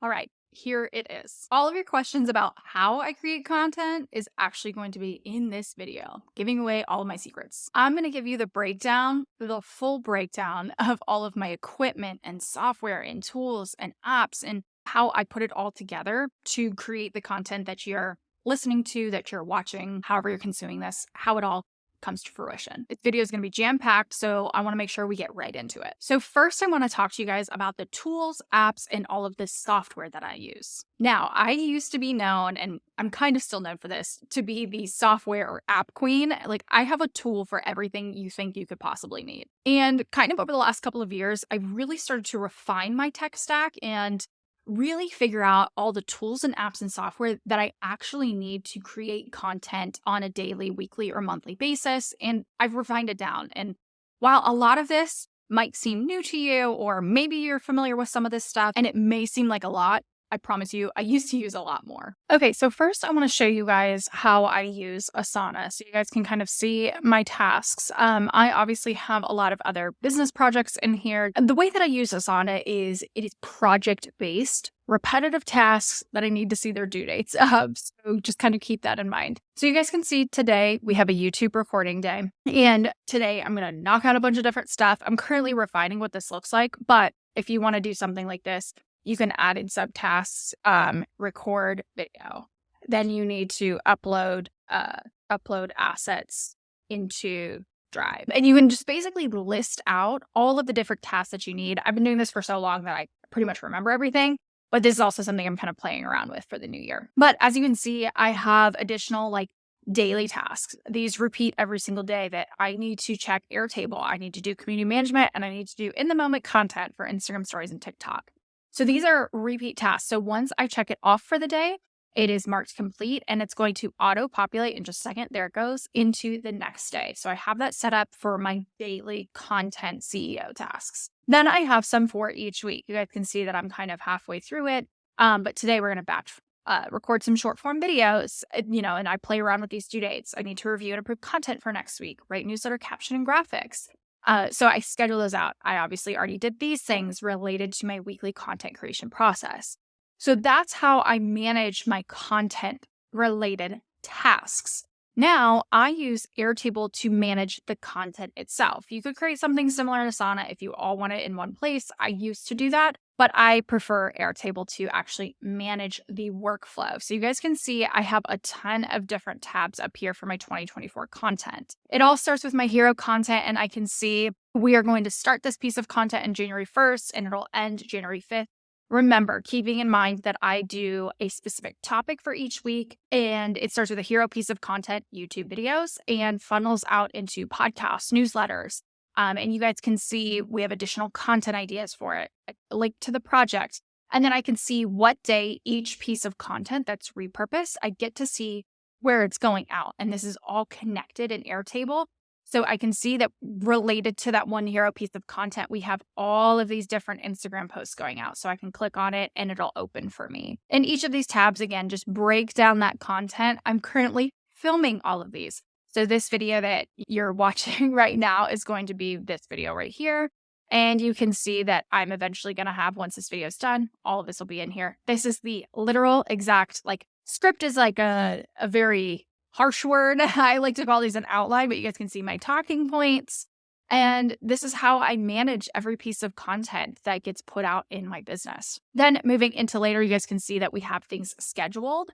All right, here it is. All of your questions about how I create content is actually going to be in this video, giving away all of my secrets. I'm going to give you the full breakdown of all of my equipment and software and tools and apps and how I put it all together to create the content that you're listening to, that you're watching, however you're consuming this, how it all comes to fruition. This video is going to be jam-packed, so I want to make sure we get right into it. So first, I want to talk to you guys about the tools, apps, and all of the software that I use. Now, I used to be known, and I'm kind of still known for this, to be the software or app queen. Like, I have a tool for everything you think you could possibly need. And kind of over the last couple of years, I've really started to refine my tech stack and really figure out all the tools and apps and software that I actually need to create content on a daily, weekly, or monthly basis. And I've refined it down. And while a lot of this might seem new to you, or maybe you're familiar with some of this stuff, and it may seem like a lot, I promise you, I used to use a lot more. Okay, so first I want to show you guys how I use Asana so you guys can kind of see my tasks. I obviously have a lot of other business projects in here. And the way that I use Asana is it is project-based, repetitive tasks that I need to see their due dates. So just kind of keep that in mind. So you guys can see today we have a YouTube recording day. And today I'm going to knock out a bunch of different stuff. I'm currently refining what this looks like, but if you want to do something like this, you can add in subtasks, record video. Then you need to upload assets into Drive. And you can just basically list out all of the different tasks that you need. I've been doing this for so long that I pretty much remember everything, but this is also something I'm kind of playing around with for the new year. But as you can see, I have additional daily tasks. These repeat every single day that I need to check Airtable. I need to do community management, and I need to do in the moment content for Instagram stories and TikTok. So these are repeat tasks. So once I check it off for the day, it is marked complete and it's going to auto-populate in just a second. There it goes into the next day. So I have that set up for my daily content CEO tasks. Then I have some for each week. You guys can see that I'm kind of halfway through it. But today we're going to record some short form videos, and I play around with these due dates. I need to review and approve content for next week, write newsletter caption and graphics. So I schedule those out. I obviously already did these things related to my weekly content creation process. So that's how I manage my content related tasks. Now I use Airtable to manage the content itself. You could create something similar to Asana if you all want it in one place. I used to do that, but I prefer Airtable to actually manage the workflow. So you guys can see I have a ton of different tabs up here for my 2024 content. It all starts with my hero content, and I can see we are going to start this piece of content on January 1st and it'll end January 5th. Remember, keeping in mind that I do a specific topic for each week, and it starts with a hero piece of content, YouTube videos, and funnels out into podcasts, newsletters. And you guys can see we have additional content ideas for it, a link to the project. And then I can see what day each piece of content that's repurposed, I get to see where it's going out. And this is all connected in Airtable. So I can see that related to that one hero piece of content, we have all of these different Instagram posts going out. So I can click on it and it'll open for me. And each of these tabs, again, just break down that content. I'm currently filming all of these. So this video that you're watching right now is going to be this video right here. And you can see that I'm eventually going to have, once this video is done, all of this will be in here. This is the literal exact, script is like a very harsh word. I like to call these an outline, but you guys can see my talking points. And this is how I manage every piece of content that gets put out in my business. Then moving into later, you guys can see that we have things scheduled.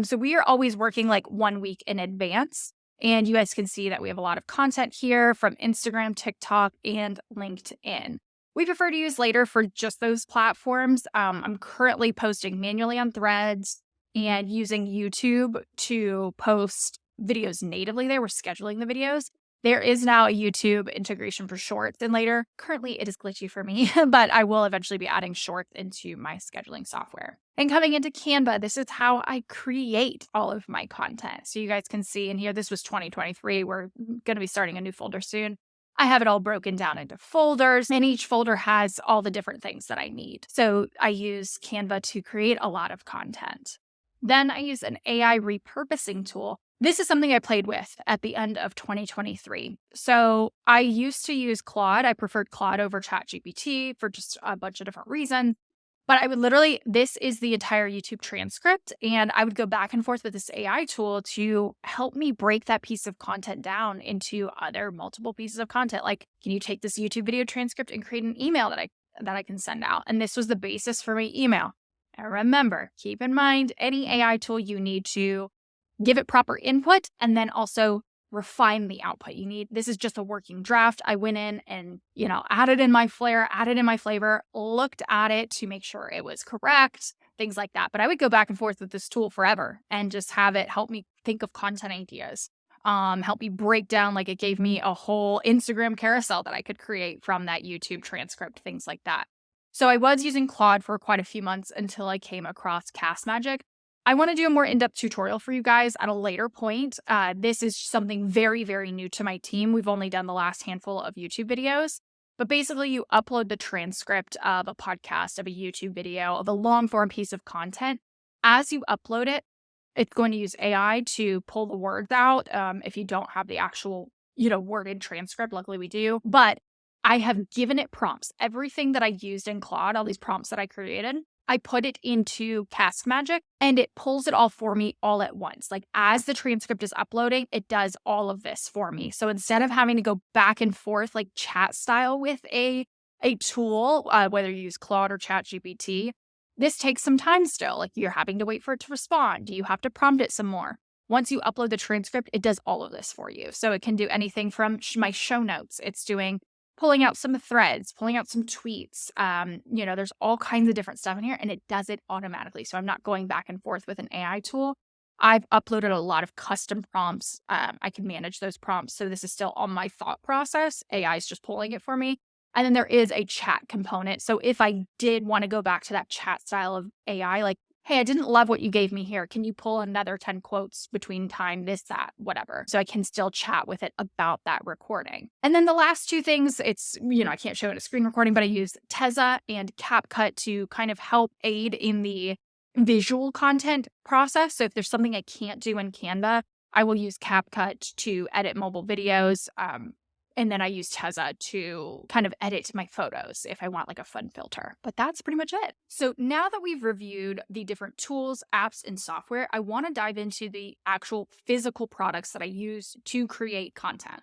So we are always working 1 week in advance. And you guys can see that we have a lot of content here from Instagram, TikTok, and LinkedIn. We prefer to use later for just those platforms. I'm currently posting manually on Threads and using YouTube to post videos natively there. We're scheduling the videos. There is now a YouTube integration for Shorts and later. Currently, it is glitchy for me, but I will eventually be adding Shorts into my scheduling software. And coming into Canva, this is how I create all of my content. So you guys can see in here, this was 2023. We're going to be starting a new folder soon. I have it all broken down into folders, and each folder has all the different things that I need. So I use Canva to create a lot of content. Then I use an AI repurposing tool. This is something I played with at the end of 2023. So I used to use Claude. I preferred Claude over ChatGPT for just a bunch of different reasons. But I would literally, this is the entire YouTube transcript, and I would go back and forth with this AI tool to help me break that piece of content down into other multiple pieces of content. Like, can you take this YouTube video transcript and create an email that I can send out? And this was the basis for my email. And remember, keep in mind, any AI tool, you need to give it proper input and then also refine the output. This is just a working draft. I went in and, added in my flair, added in my flavor, looked at it to make sure it was correct, things like that. But I would go back and forth with this tool forever and just have it help me think of content ideas. Help me break down, like it gave me a whole Instagram carousel that I could create from that YouTube transcript, things like that. So I was using Claude for quite a few months until I came across Cast Magic. I want to do a more in-depth tutorial for you guys at a later point. This is something very, very new to my team. We've only done the last handful of YouTube videos. But basically, you upload the transcript of a podcast, of a YouTube video, of a long-form piece of content. As you upload it, it's going to use AI to pull the words out if you don't have the actual, worded transcript. Luckily, we do. But I have given it prompts. Everything that I used in Claude, all these prompts that I created, I put it into Cast Magic and it pulls it all for me all at once. Like as the transcript is uploading, it does all of this for me. So instead of having to go back and forth like chat style with a tool, whether you use Claude or ChatGPT, this takes some time still. Like you're having to wait for it to respond. You have to prompt it some more. Once you upload the transcript, it does all of this for you. So it can do anything from my show notes. It's doing pulling out some threads, pulling out some tweets. There's all kinds of different stuff in here and it does it automatically. So I'm not going back and forth with an AI tool. I've uploaded a lot of custom prompts. I can manage those prompts. So this is still on my thought process. AI is just pulling it for me. And then there is a chat component. So if I did want to go back to that chat style of AI, like, hey, I didn't love what you gave me here. Can you pull another 10 quotes between time, this, that, whatever? So I can still chat with it about that recording. And then the last two things, it's, I can't show it a screen recording, but I use Tezza and CapCut to kind of help aid in the visual content process. So if there's something I can't do in Canva, I will use CapCut to edit mobile videos. And then I use Tezza to kind of edit my photos if I want like a fun filter. But that's pretty much it. So now that we've reviewed the different tools, apps, and software, I want to dive into the actual physical products that I use to create content.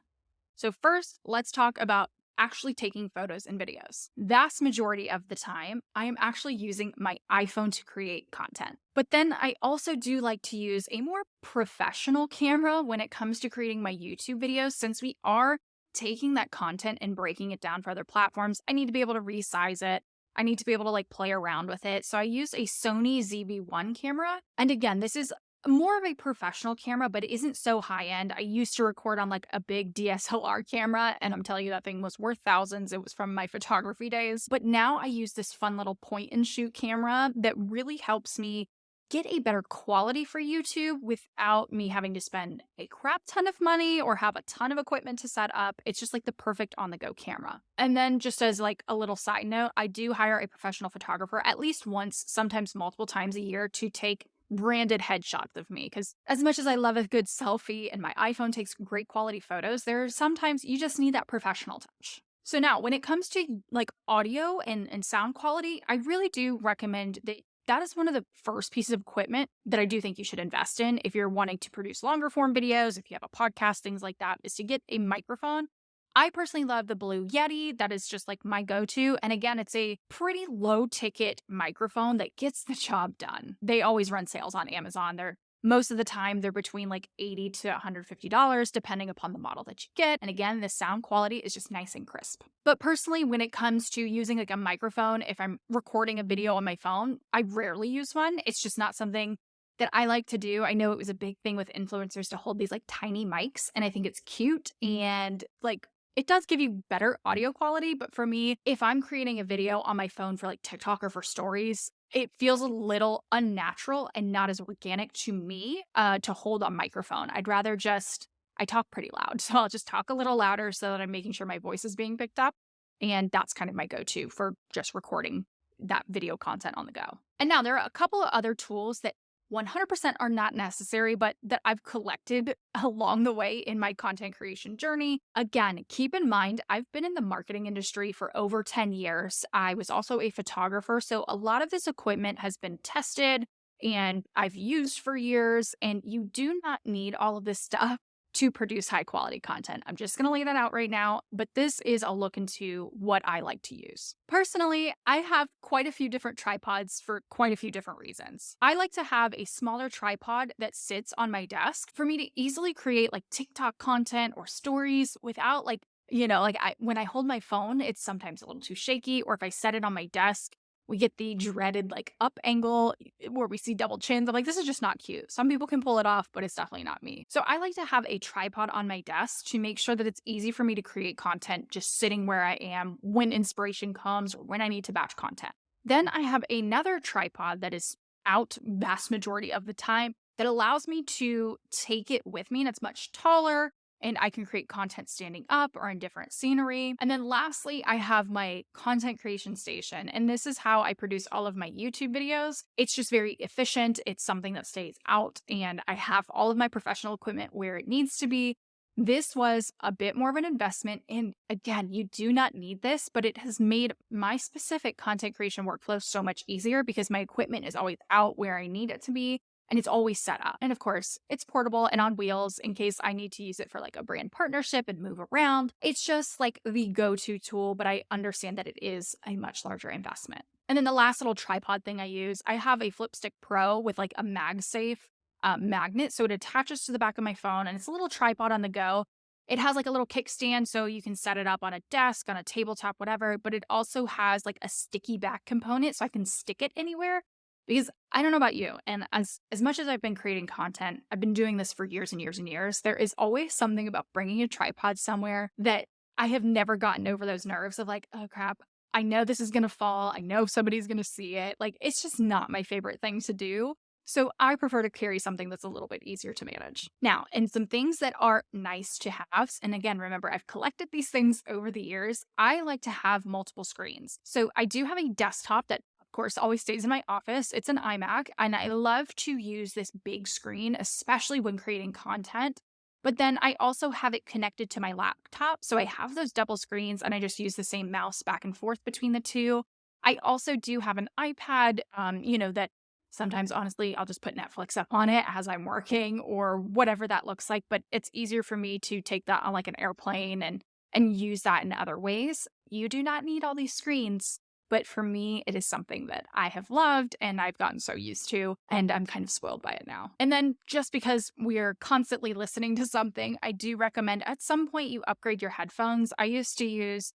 So first, let's talk about actually taking photos and videos. Vast majority of the time, I am actually using my iPhone to create content. But then I also do like to use a more professional camera when it comes to creating my YouTube videos, since we are taking that content and breaking it down for other platforms. I need to be able to resize it. I need to be able to play around with it. So I use a Sony ZV-1 camera. And again, this is more of a professional camera, but it isn't so high end. I used to record on a big DSLR camera, and I'm telling you, that thing was worth thousands. It was from my photography days. But now I use this fun little point and shoot camera that really helps me get a better quality for YouTube without me having to spend a crap ton of money or have a ton of equipment to set up. It's just the perfect on the go camera. And then just as a little side note, I do hire a professional photographer at least once, sometimes multiple times a year, to take branded headshots of me. Because as much as I love a good selfie and my iPhone takes great quality photos, there's sometimes you just need that professional touch. So now when it comes to audio and sound quality, I really do recommend that is one of the first pieces of equipment that I do think you should invest in if you're wanting to produce longer form videos, if you have a podcast, things like that, is to get a microphone. I personally love the Blue Yeti. That is just my go-to. And again, it's a pretty low ticket microphone that gets the job done. They always run sales on Amazon. Most of the time, they're between $80 to $150, depending upon the model that you get. And again, the sound quality is just nice and crisp. But personally, when it comes to using a microphone, if I'm recording a video on my phone, I rarely use one. It's just not something that I like to do. I know it was a big thing with influencers to hold these tiny mics, and I think it's cute and it does give you better audio quality. But for me, if I'm creating a video on my phone for TikTok or for stories, it feels a little unnatural and not as organic to me to hold a microphone. I'd rather I talk pretty loud, so I'll just talk a little louder so that I'm making sure my voice is being picked up. And that's kind of my go-to for just recording that video content on the go. And now there are a couple of other tools that 100% are not necessary, but that I've collected along the way in my content creation journey. Again, keep in mind, I've been in the marketing industry for over 10 years. I was also a photographer, so a lot of this equipment has been tested and I've used for years, and you do not need all of this stuff to produce high quality content. I'm just going to lay that out right now, but this is a look into what I like to use. Personally, I have quite a few different tripods for quite a few different reasons. I like to have a smaller tripod that sits on my desk for me to easily create like TikTok content or stories without when I hold my phone, it's sometimes a little too shaky, or if I set it on my desk, we get the dreaded like up angle where we see double chins. I'm like, this is just not cute. Some people can pull it off, but it's definitely not me. So I like to have a tripod on my desk to make sure that it's easy for me to create content just sitting where I am when inspiration comes or when I need to batch content. Then I have another tripod that is out vast majority of the time that allows me to take it with me, and it's much taller and I can create content standing up or in different scenery. And then lastly, I have my content creation station, and this is how I produce all of my YouTube videos. It's just very efficient. It's something that stays out, and I have all of my professional equipment where it needs to be. This was a bit more of an investment, and again, you do not need this, but it has made my specific content creation workflow so much easier because my equipment is always out where I need it to be. And it's always set up. And of course, it's portable and on wheels in case I need to use it for like a brand partnership and move around. It's just like the go-to tool, but I understand that it is a much larger investment. And then the last little tripod thing I use, I have a Flipstick Pro with like a MagSafe magnet. So it attaches to the back of my phone, and it's a little tripod on the go. It has like a little kickstand so you can set it up on a desk, on a tabletop, whatever. But it also has like a sticky back component so I can stick it anywhere. Because I don't know about you, and as much as I've been creating content, I've been doing this for years and years and years, there is always something about bringing a tripod somewhere that I have never gotten over those nerves of like, oh crap, I know this is going to fall. I know somebody's going to see it. Like, it's just not my favorite thing to do. So I prefer to carry something that's a little bit easier to manage. Now, and some things that are nice to have, and again, remember, I've collected these things over the years. I like to have multiple screens. So I do have a desktop that of course, always stays in my office. It's an iMac, and I love to use this big screen, especially when creating content. But then I also have it connected to my laptop. So I have those double screens, and I just use the same mouse back and forth between the two. I also do have an iPad, that sometimes, honestly, I'll just put Netflix up on it as I'm working or whatever that looks like. But it's easier for me to take that on like an airplane and use that in other ways. You do not need all these screens. But for me, it is something that I have loved and I've gotten so used to, and I'm kind of spoiled by it now. And then just because we're constantly listening to something, I do recommend at some point you upgrade your headphones. I used to use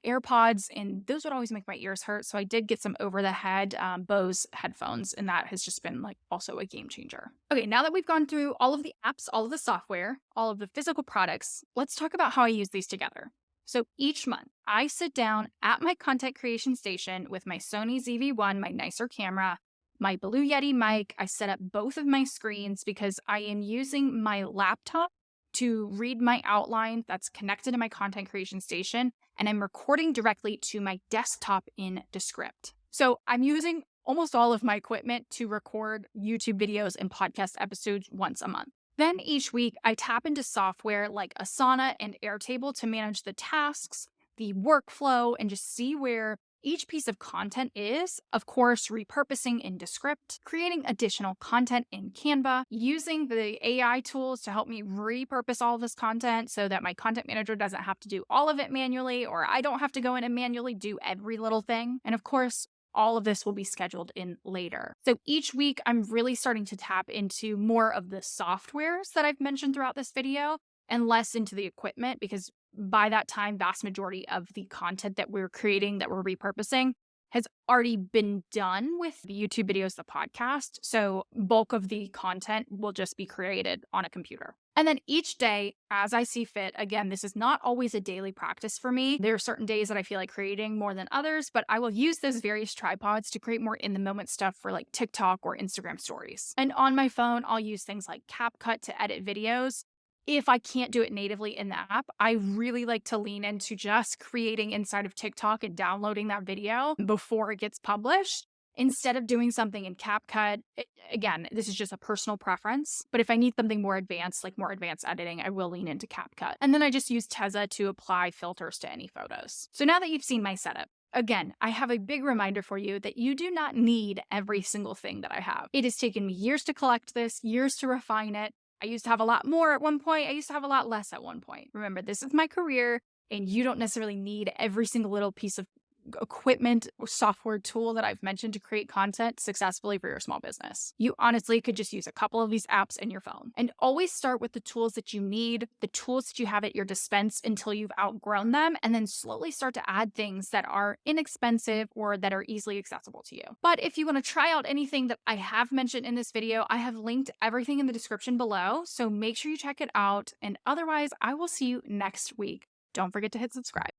AirPods, and those would always make my ears hurt. So I did get some over the head Bose headphones, and that has just been like also a game changer. Okay, now that we've gone through all of the apps, all of the software, all of the physical products, let's talk about how I use these together. So each month, I sit down at my content creation station with my Sony ZV-1, my nicer camera, my Blue Yeti mic. I set up both of my screens because I am using my laptop to read my outline that's connected to my content creation station, and I'm recording directly to my desktop in Descript. So I'm using almost all of my equipment to record YouTube videos and podcast episodes once a month. Then each week, I tap into software like Asana and Airtable to manage the tasks, the workflow, and just see where each piece of content is. Of course, repurposing in Descript, creating additional content in Canva, using the AI tools to help me repurpose all of this content so that my content manager doesn't have to do all of it manually, or I don't have to go in and manually do every little thing. And of course, all of this will be scheduled in later. So each week, I'm really starting to tap into more of the softwares that I've mentioned throughout this video and less into the equipment, because by that time, vast majority of the content that we're creating, that we're repurposing, has already been done with the YouTube videos, the podcast. So bulk of the content will just be created on a computer. And then each day, as I see fit, again, this is not always a daily practice for me. There are certain days that I feel like creating more than others, but I will use those various tripods to create more in-the-moment stuff for like TikTok or Instagram stories. And on my phone, I'll use things like CapCut to edit videos. If I can't do it natively in the app, I really like to lean into just creating inside of TikTok and downloading that video before it gets published. instead of doing something in CapCut. Again, this is just a personal preference, but if I need something more advanced, like more advanced editing, I will lean into CapCut. And then I just use Tezza to apply filters to any photos. So now that you've seen my setup, again, I have a big reminder for you that you do not need every single thing that I have. It has taken me years to collect this, years to refine it. I used to have a lot more at one point. I used to have a lot less at one point. Remember, this is my career, and you don't necessarily need every single little piece of equipment or software tool that I've mentioned to create content successfully for your small business. You honestly could just use a couple of these apps in your phone. And always start with the tools that you need, the tools that you have at your dispense until you've outgrown them, and then slowly start to add things that are inexpensive or that are easily accessible to you. But if you want to try out anything that I have mentioned in this video, I have linked everything in the description below, so make sure you check it out. And otherwise, I will see you next week. Don't forget to hit subscribe.